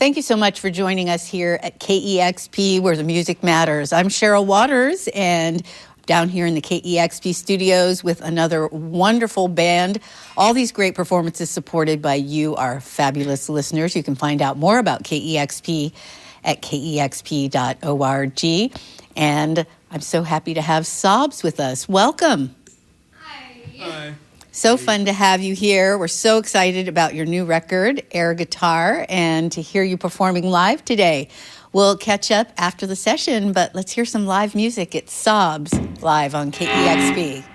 Thank you so much for joining us here at KEXP, where the music matters. I'm Cheryl Waters, and down here in the KEXP studios with another wonderful band. All these great performances supported by you, our fabulous listeners. You can find out more about KEXP at kexp.org. And I'm so happy to have Sobs with us. Welcome. Hi. So fun to have you here. We're so excited about your new record, Air Guitar, and to hear you performing live today. We'll catch up after the session, but let's hear some live music. It's Sobs live on KEXP.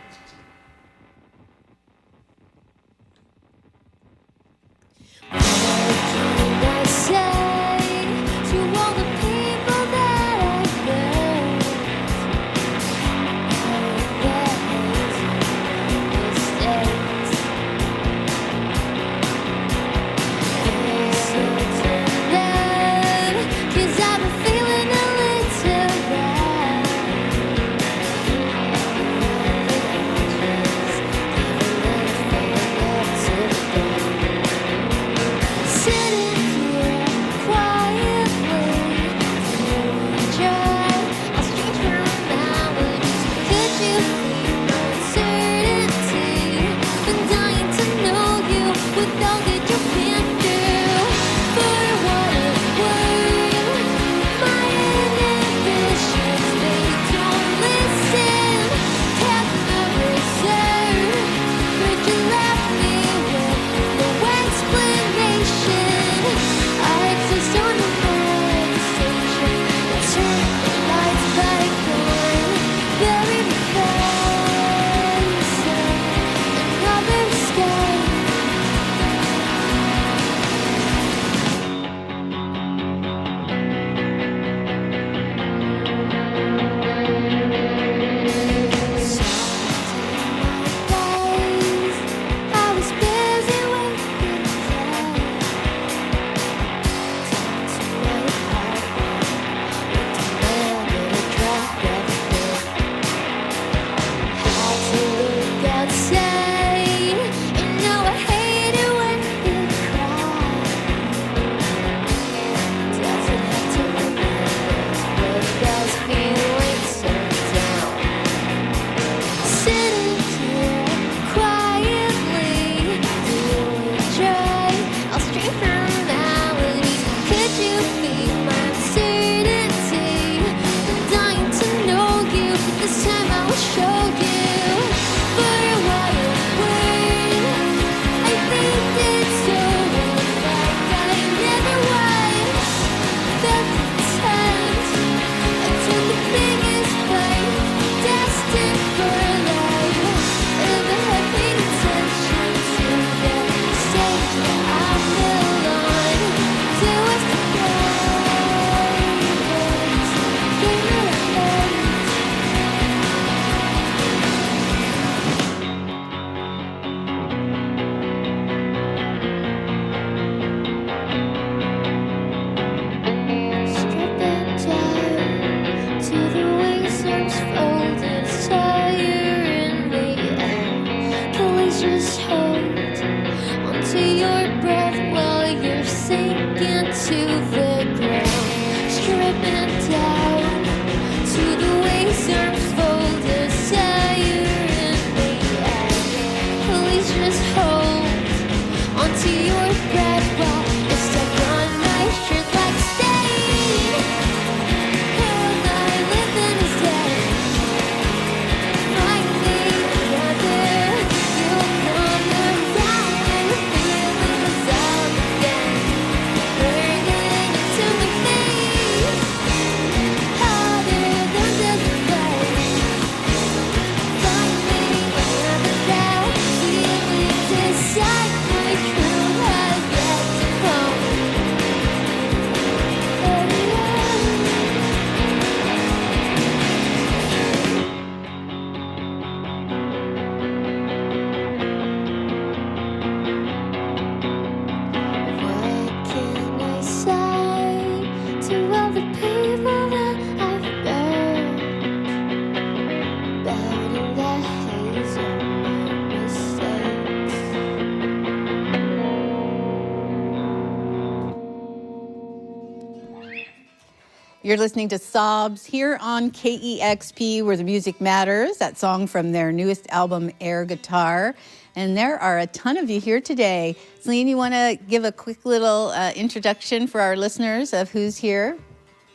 You're listening to Sobs here on KEXP, where the music matters, that song from their newest album, Air Guitar. And there are a ton of you here today. Celine, you want to give a quick little introduction for our listeners of who's here?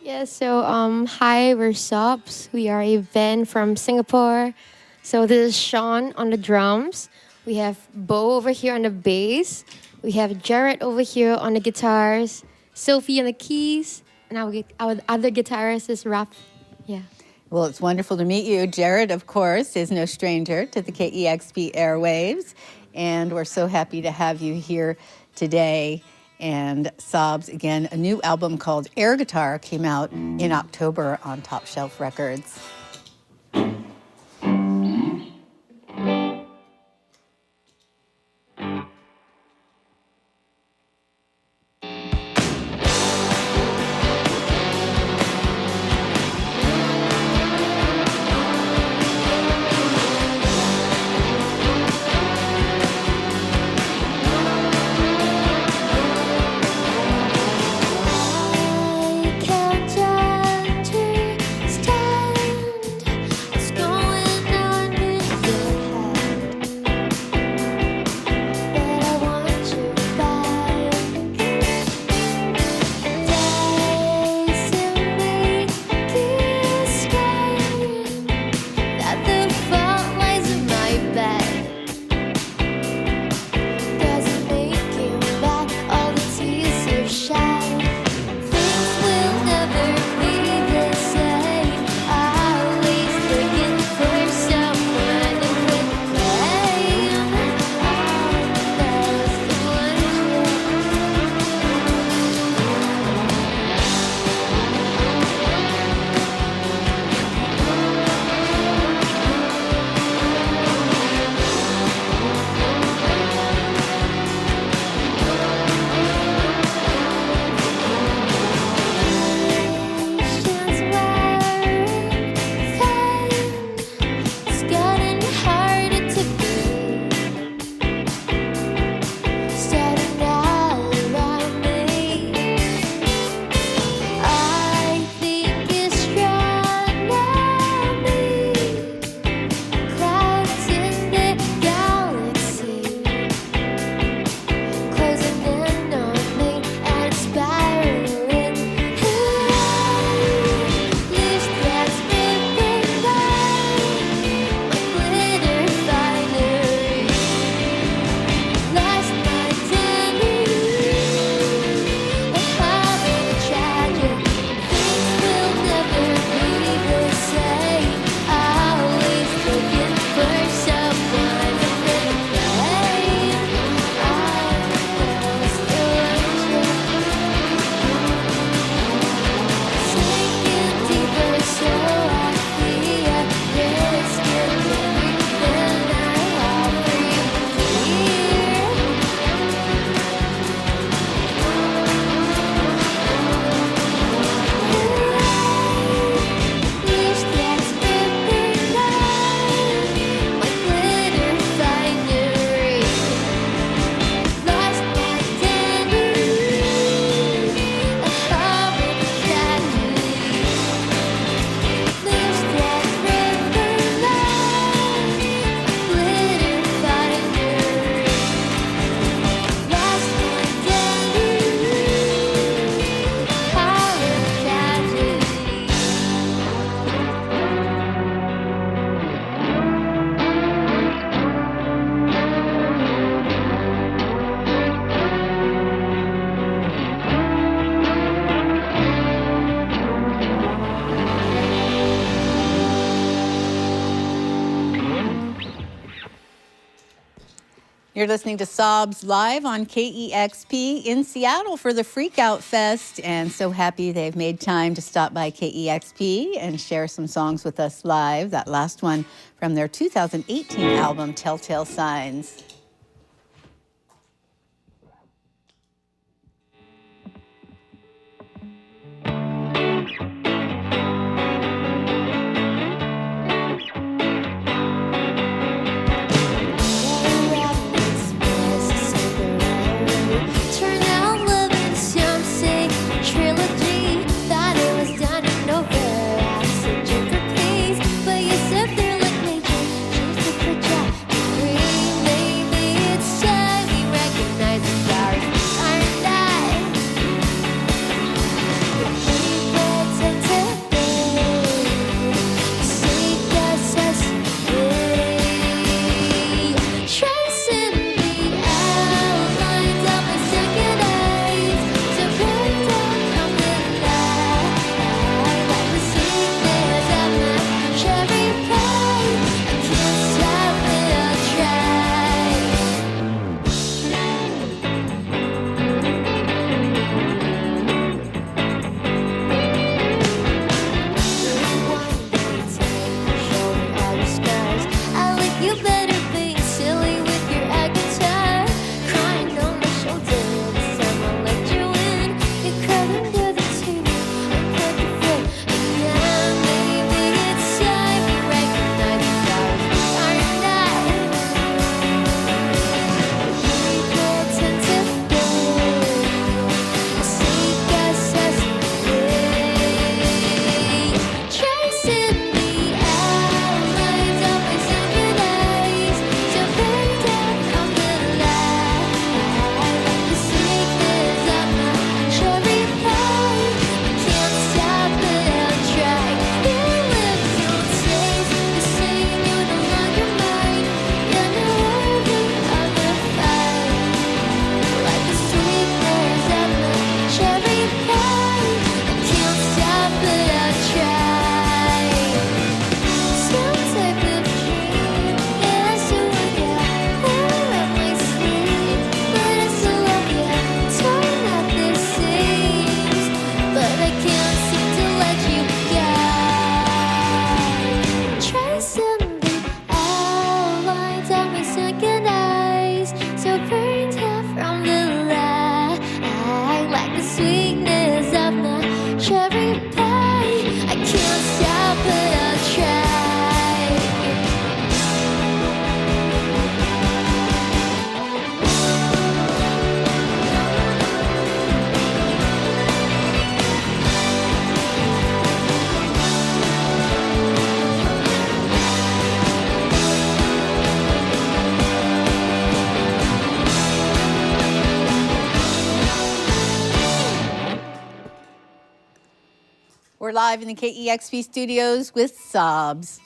Yeah, so hi, we're Sobs. We are a band from Singapore. So this is Sean on the drums. We have Bo over here on the bass. We have Jarrett over here on the guitars. Sophie on the keys. And our other guitarist is Raph. Yeah. Well, it's wonderful to meet you. Jared, of course, is no stranger to the KEXP airwaves. And we're so happy to have you here today. And Sobs, again, a new album called Air Guitar came out in October on Top Shelf Records. You're listening to Sobs live on KEXP in Seattle for the Freakout Fest, and so happy they've made time to stop by KEXP and share some songs with us live. That last one from their 2018 album, Telltale Signs. Turn out love and some say trilogy. Thought it was done. We're live in the KEXP studios with Sobs.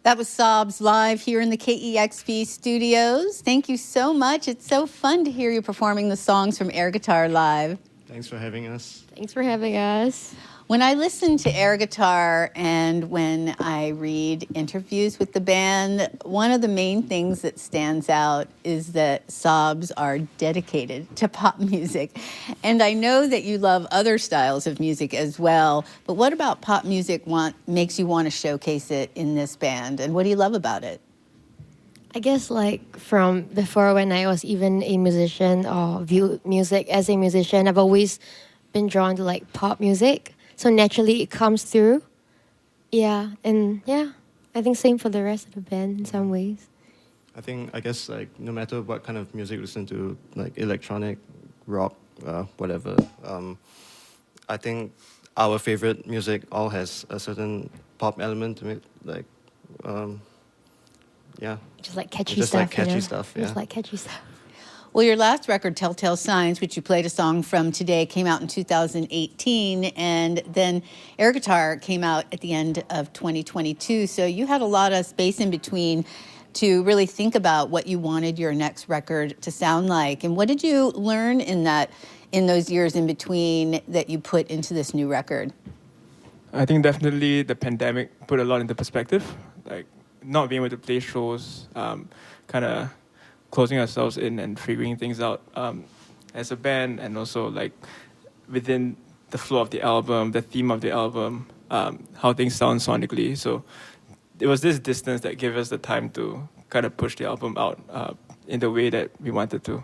That was Sobs live here in the KEXP studios. Thank you so much. It's so fun to hear you performing the songs from air guitar live. Thanks for having us. Thanks for having us. When I listen to air guitar and when I read interviews with the band, one of the main things that stands out is that Sobs are dedicated to pop music. And I know that you love other styles of music as well, but what about pop music makes you want to showcase it in this band? And what do you love about it? I guess like from before when I was even a musician or viewed music as a musician, I've always been drawn to like pop music. So naturally it comes through. Yeah, and yeah, I think same for the rest of the band in some ways. I guess like no matter what kind of music you listen to, like electronic, rock, whatever, I think our favorite music all has a certain pop element to it. Like, yeah. Just like catchy just stuff. Like catchy you know? stuff, Just yeah. like catchy stuff. Well, your last record, Telltale Signs, which you played a song from today, came out in 2018, and then Air Guitar came out at the end of 2022. So you had a lot of space in between to really think about what you wanted your next record to sound like. And what did you learn in those years in between that you put into this new record? I think definitely the pandemic put a lot into perspective, like not being able to play shows, kind of closing ourselves in and figuring things out as a band, and also like within the flow of the album, the theme of the album, how things sound sonically. So it was this distance that gave us the time to kind of push the album out in the way that we wanted to.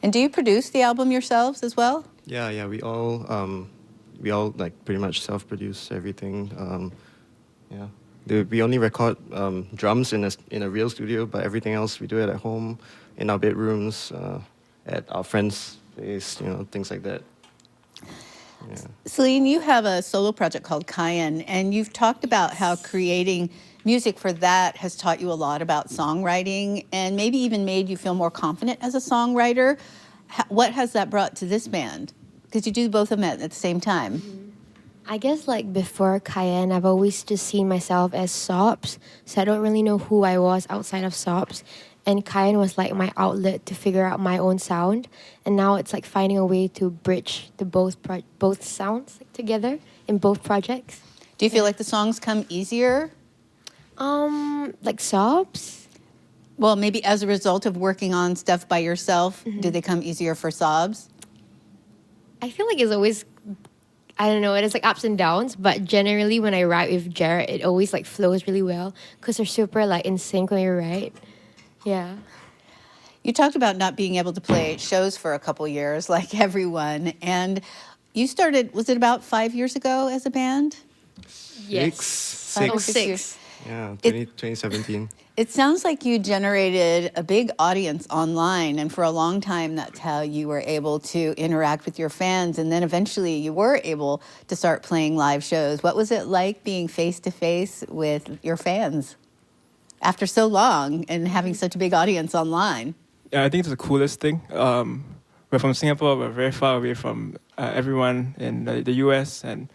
And do you produce the album yourselves as well? Yeah, we all like pretty much self-produce everything. Yeah. We only record drums in a real studio, but everything else we do it at home, in our bedrooms, at our friends' place, things like that. Yeah. Celine, you have a solo project called Cayenne, and you've talked about how creating music for that has taught you a lot about songwriting and maybe even made you feel more confident as a songwriter. What has that brought to this band? Because you do both of them at the same time. I guess like before Cayenne, I've always just seen myself as Sobs, so I don't really know who I was outside of Sobs. And Cayenne was like my outlet to figure out my own sound. And now it's like finding a way to bridge the both sounds together in both projects. Do you feel like the songs come easier? Like Sobs? Well, maybe as a result of working on stuff by yourself, did they come easier for Sobs? I feel like it's always, I don't know, it is like ups and downs, but generally when I write with Jared, it always like flows really well because they're super like in sync when you write. Yeah. You talked about not being able to play shows for a couple years like everyone, and you started, was it about 5 years ago as a band? Six. 5 or 6 years. Yeah, 2017. It sounds like you generated a big audience online, and for a long time, that's how you were able to interact with your fans, and then eventually you were able to start playing live shows. What was it like being face-to-face with your fans after so long and having such a big audience online? Yeah, I think it's the coolest thing. We're from Singapore. We're very far away from everyone in the US, and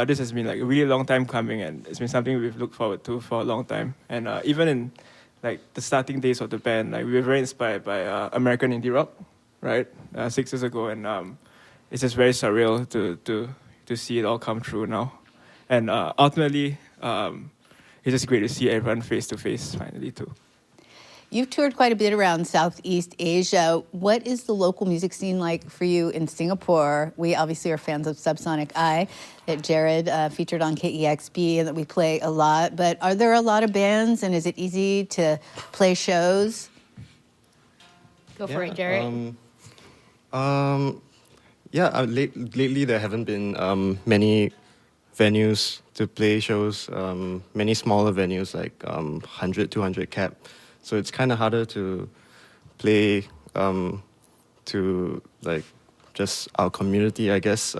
this has been like a really long time coming, and it's been something we've looked forward to for a long time. And even in like the starting days of the band, like we were very inspired by American indie rock, right? 6 years ago, and it's just very surreal to see it all come true now. And ultimately, it's just great to see everyone face to face finally too. You've toured quite a bit around Southeast Asia. What is the local music scene like for you in Singapore? We obviously are fans of Subsonic Eye that Jared featured on KEXP and that we play a lot. But are there a lot of bands, and is it easy to play shows? Go for it, Jared. Lately there haven't been many venues to play shows, many smaller venues like 100, 200 cap. So it's kind of harder to play to like just our community, I guess.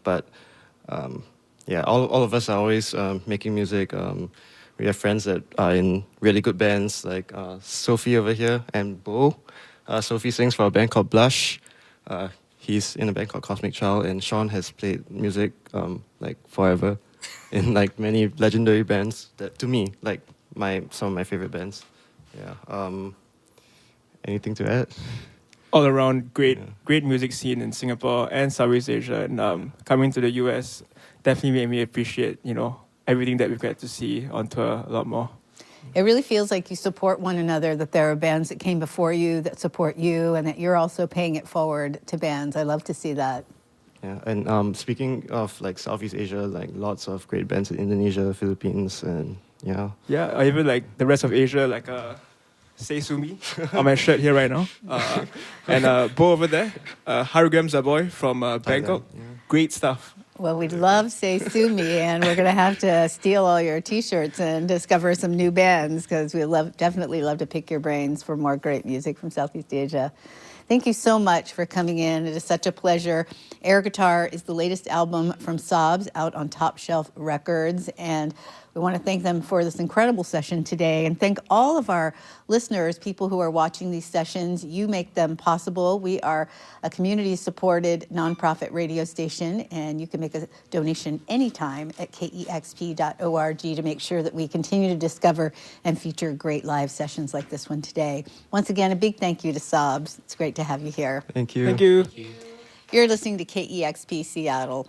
But all of us are always making music. We have friends that are in really good bands like Sophie over here and Bo. Sophie sings for a band called Blush. He's in a band called Cosmic Child, and Sean has played music like forever in like many legendary bands that to me like some of my favorite bands. Yeah. Anything to add? All around great music scene in Singapore and Southeast Asia, and coming to the US definitely made me appreciate everything that we've got to see on tour a lot more. It really feels like you support one another, that there are bands that came before you that support you, and that you're also paying it forward to bands. I love to see that. Yeah, and speaking of like Southeast Asia, like lots of great bands in Indonesia, Philippines, and yeah. Yeah, or even like the rest of Asia, like Say Sumi on my shirt here right now. And Bo over there, Harugram Zaboy from Bangkok. Yeah. Great stuff. Well, we'd love Say Sumi, and we're going to have to steal all your T-shirts and discover some new bands because we definitely love to pick your brains for more great music from Southeast Asia. Thank you so much for coming in. It is such a pleasure. Air Guitar is the latest album from Sobs out on Top Shelf Records, and we want to thank them for this incredible session today and thank all of our listeners, people who are watching these sessions. You make them possible. We are a community-supported nonprofit radio station, and you can make a donation anytime at kexp.org to make sure that we continue to discover and feature great live sessions like this one today. Once again, a big thank you to Sobs. It's great to have you here. Thank you. Thank you. You're listening to KEXP Seattle.